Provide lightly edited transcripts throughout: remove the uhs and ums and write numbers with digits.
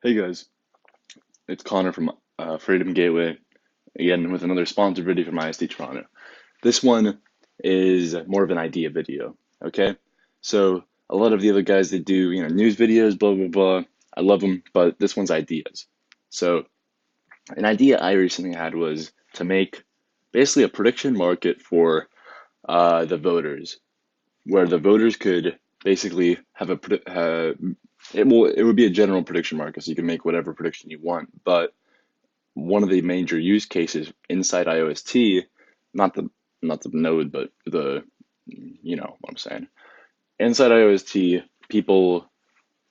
Hey guys, it's Connor from Freedom Gateway, again with another sponsored video from IST Toronto. This one is more of an idea video, okay? So a lot of the other guys that do, news videos, blah, blah, blah, I love them, but this one's ideas. So an idea I recently had was to make basically a prediction market for the voters, where the voters could basically have it would be a general prediction market, so you can make whatever prediction you want, but one of the major use cases inside IOST, not the not the node, but the you know what I'm saying. Inside IOST, people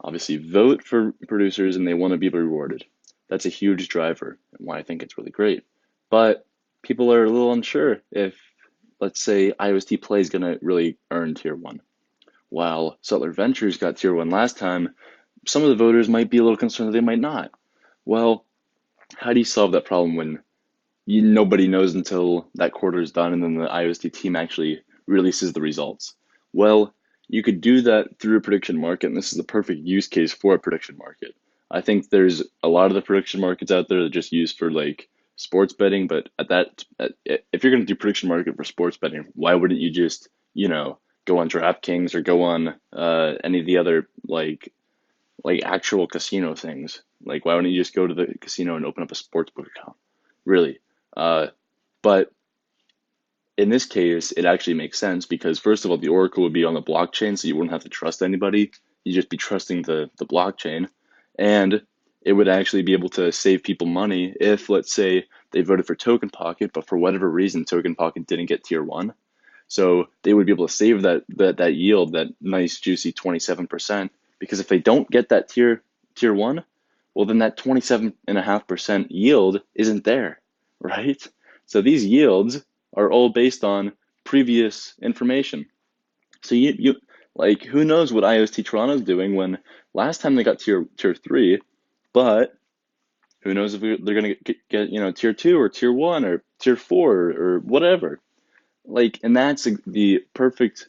obviously vote for producers and they want to be rewarded. That's a huge driver and why I think it's really great. But people are a little unsure if, let's say, IOST Play is going to really earn tier one. While Sutler Ventures got tier one last time, some of the voters might be a little concerned that they might not. Well, how do you solve that problem when nobody knows until that quarter is done and then the IOST team actually releases the results? Well, you could do that through a prediction market, and this is the perfect use case for a prediction market. I think there's a lot of the prediction markets out there that just used for like sports betting, but if you're going to do prediction market for sports betting, why wouldn't you just, go on DraftKings or go on any of the other like actual casino things? Like, why wouldn't you just go to the casino and open up a sportsbook account? Really? Uh, but in this case, it actually makes sense because first of all, the oracle would be on the blockchain, so you wouldn't have to trust anybody. You'd just be trusting the blockchain, and it would actually be able to save people money if, let's say, they voted for Token Pocket, but for whatever reason, Token Pocket didn't get tier one. So they would be able to save that yield, that nice juicy 27%, because if they don't get that tier one, well then that 27.5% yield isn't there, right? So these yields are all based on previous information. So you like who knows what IOST Toronto's doing when last time they got tier three, but who knows if they're gonna get tier two or tier one or tier four or whatever. Like, and that's the perfect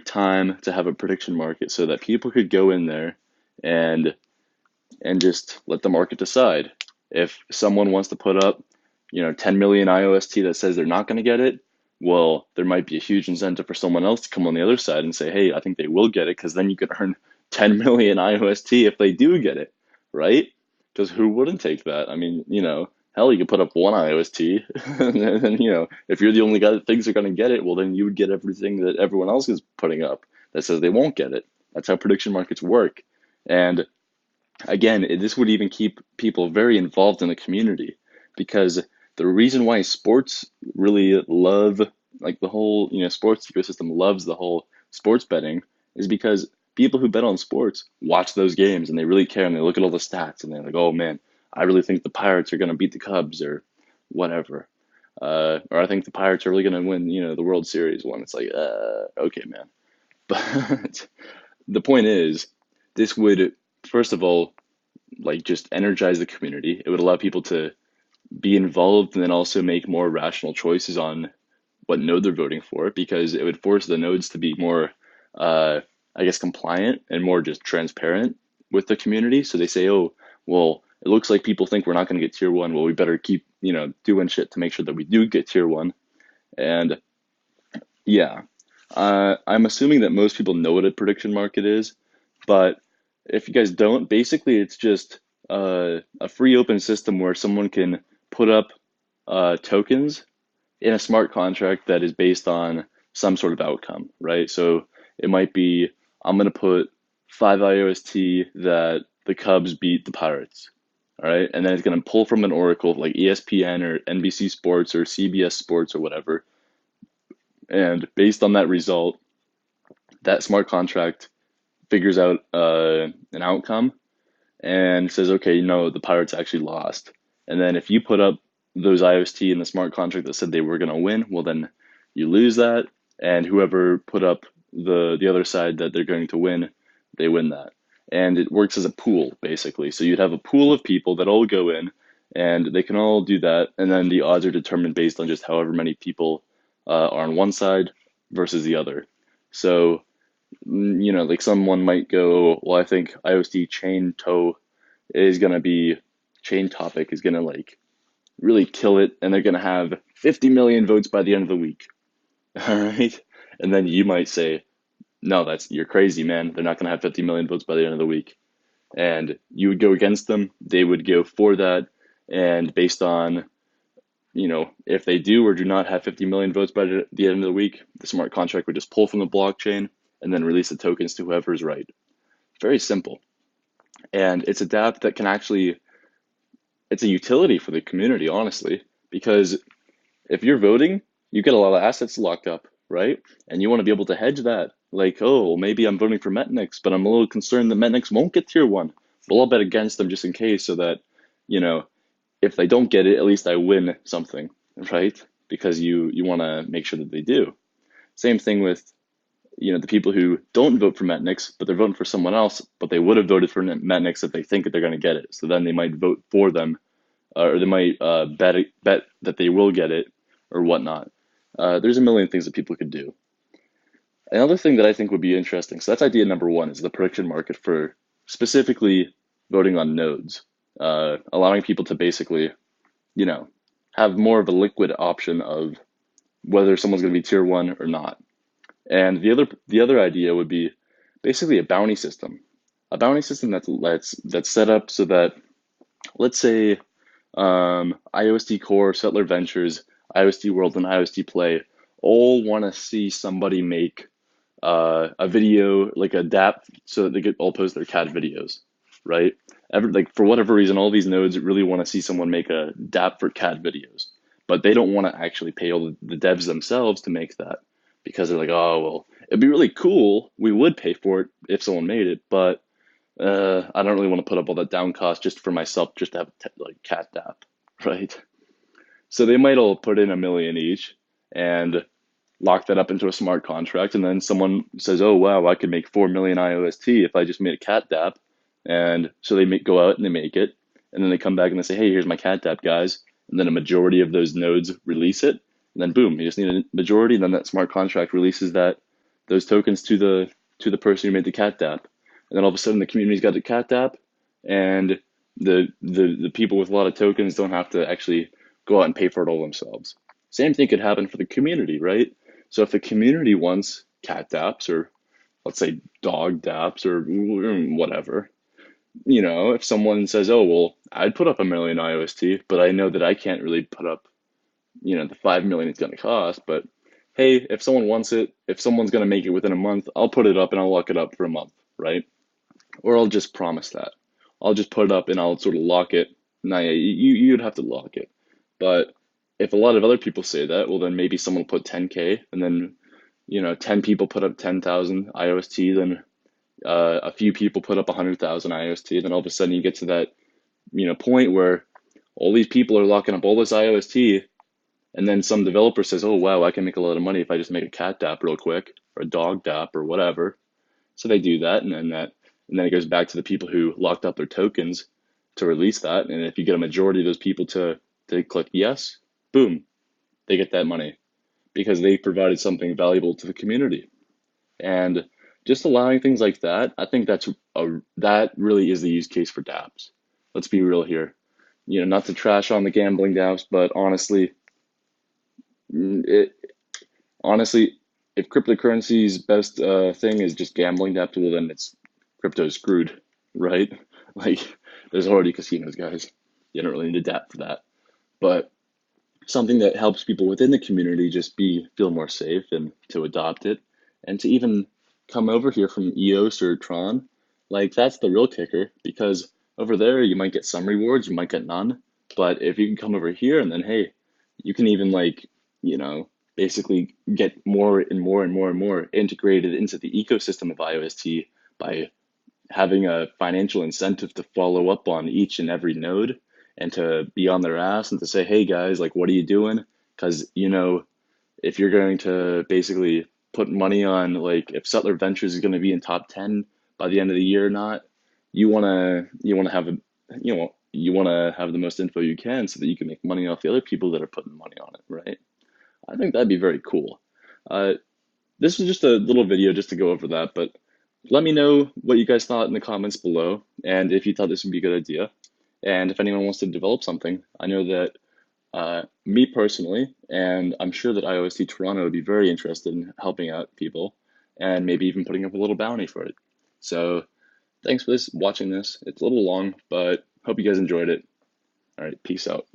time to have a prediction market so that people could go in there and just let the market decide. If someone wants to put up, 10 million IOST that says they're not going to get it, well, there might be a huge incentive for someone else to come on the other side and say, hey, I think they will get it, because then you could earn 10 million IOST if they do get it, right? Because who wouldn't take that? I mean, hell, you could put up one IOST, and then, if you're the only guy that thinks they're going to get it, well, then you would get everything that everyone else is putting up that says they won't get it. That's how prediction markets work. And again, this would even keep people very involved in the community, because the reason why sports really love, like the whole, sports ecosystem loves the whole sports betting, is because people who bet on sports watch those games and they really care and they look at all the stats and they're like, oh man, I really think the Pirates are going to beat the Cubs or whatever. Or I think the Pirates are really going to win, the World Series one. It's like, okay, man. But the point is, this would, first of all, like just energize the community. It would allow people to be involved and then also make more rational choices on what node they're voting for, because it would force the nodes to be more, I guess, compliant and more just transparent with the community. So they say, oh, well, it looks like people think we're not going to get tier one. Well, we better keep, doing shit to make sure that we do get tier one. And yeah, I'm assuming that most people know what a prediction market is, but if you guys don't, basically it's just a free open system where someone can put up tokens in a smart contract that is based on some sort of outcome, right? So it might be, I'm going to put 5 IOST that the Cubs beat the Pirates, all right? And then it's going to pull from an oracle like ESPN or NBC Sports or CBS Sports or whatever. And based on that result, that smart contract figures out an outcome and says, okay, the Pirates actually lost. And then if you put up those IOST in the smart contract that said they were going to win, well, then you lose that. And whoever put up the other side that they're going to win, they win that. And it works as a pool, basically. So you'd have a pool of people that all go in and they can all do that. And then the odds are determined based on just however many people are on one side versus the other. So Like someone might go, well, I think IOST is gonna be chain topic is gonna like really kill it, and they're gonna have 50 million votes by the end of the week. All right, and then you might say, no, you're crazy, man. They're not gonna have 50 million votes by the end of the week, and you would go against them. They would go for that, and based on if they do or do not have 50 million votes by the end of the week, the smart contract would just pull from the blockchain and then release the tokens to whoever's right. Very simple. And it's a DApp that can actually, it's a utility for the community, honestly, because if you're voting, you get a lot of assets locked up, right? And you want to be able to hedge that. Like, oh, well, maybe I'm voting for Metnix, but I'm a little concerned that Metnix won't get tier one. Well, I'll bet against them just in case so that, you know, if they don't get it, at least I win something, right? Because you want to make sure that they do. Same thing with the people who don't vote for Metnix, but they're voting for someone else, but they would have voted for Metnix if they think that they're going to get it. So then they might vote for them, or they might bet that they will get it, or whatnot. There's a million things that people could do. Another thing that I think would be interesting. So that's idea number one: is the prediction market for specifically voting on nodes, allowing people to basically you know, have more of a liquid option of whether someone's going to be tier one or not. And the other idea would be basically a bounty system that's set up so that let's say IOST Core, Settler Ventures, IOST World, and IOST Play all want to see somebody make a video like a DAPP so that they could all post their cat videos, right? Like for whatever reason, all these nodes really want to see someone make a DAPP for cat videos, but they don't want to actually pay all the devs themselves to make that because they're like, oh well, it'd be really cool. We would pay for it if someone made it, but I don't really want to put up all that down cost just for myself, just to have like cat DAPP, right? So they might all put in a million each and lock that up into a smart contract, and then someone says, "Oh wow, I could make 4 million IOST if I just made a cat DApp," and so they go out and they make it, and then they come back and they say, "Hey, here's my cat DApp, guys," and then a majority of those nodes release it, and then boom, you just need a majority, and then that smart contract releases those tokens to the person who made the cat DApp, and then all of a sudden the community's got the cat DApp, and the people with a lot of tokens don't have to actually go out and pay for it all themselves. Same thing could happen for the community, right? So if the community wants cat dapps or let's say dog dapps or whatever, if someone says, oh, well, I'd put up a million IOST, but I know that I can't really put up, the 5 million it's going to cost. But hey, if someone wants it, if someone's going to make it within a month, I'll put it up and I'll lock it up for a month, right? Or I'll just promise that. I'll just put it up and I'll sort of lock it. Now, yeah, you'd have to lock it. But if a lot of other people say that, well, then maybe someone will put 10K and then 10 people put up 10,000 IOST, then a few people put up 100,000 IOST, then all of a sudden you get to that, point where all these people are locking up all this IOST, and then some developer says, oh, wow, I can make a lot of money if I just make a cat DApp real quick, or a dog DApp, or whatever. So they do that, and then it goes back to the people who locked up their tokens to release that. And if you get a majority of those people to click yes, boom, they get that money because they provided something valuable to the community. And just allowing things like that, I think that really is the use case for dApps. Let's be real here. Not to trash on the gambling dApps, but honestly, it honestly, if cryptocurrency's best thing is just gambling dApps, well then it's crypto's screwed, right? Like there's already casinos, guys. You don't really need a dApp for that. But something that helps people within the community just feel more safe and to adopt it and to even come over here from EOS or Tron, like that's the real kicker because over there you might get some rewards, you might get none, but if you can come over here and then hey, you can even basically get more and more and more and more integrated into the ecosystem of IOST by having a financial incentive to follow up on each and every node and to be on their ass and to say, hey guys, like, what are you doing? Because, if you're going to basically put money on, like, if Settler Ventures is going to be in top 10 by the end of the year or not, you want to have the most info you can so that you can make money off the other people that are putting money on it, right? I think that'd be very cool. Uh, this was just a little video just to go over that, but let me know what you guys thought in the comments below, and if you thought this would be a good idea. And if anyone wants to develop something, I know that me personally, and I'm sure that IOST Toronto would be very interested in helping out people and maybe even putting up a little bounty for it. So thanks for watching this. It's a little long, but hope you guys enjoyed it. All right, peace out.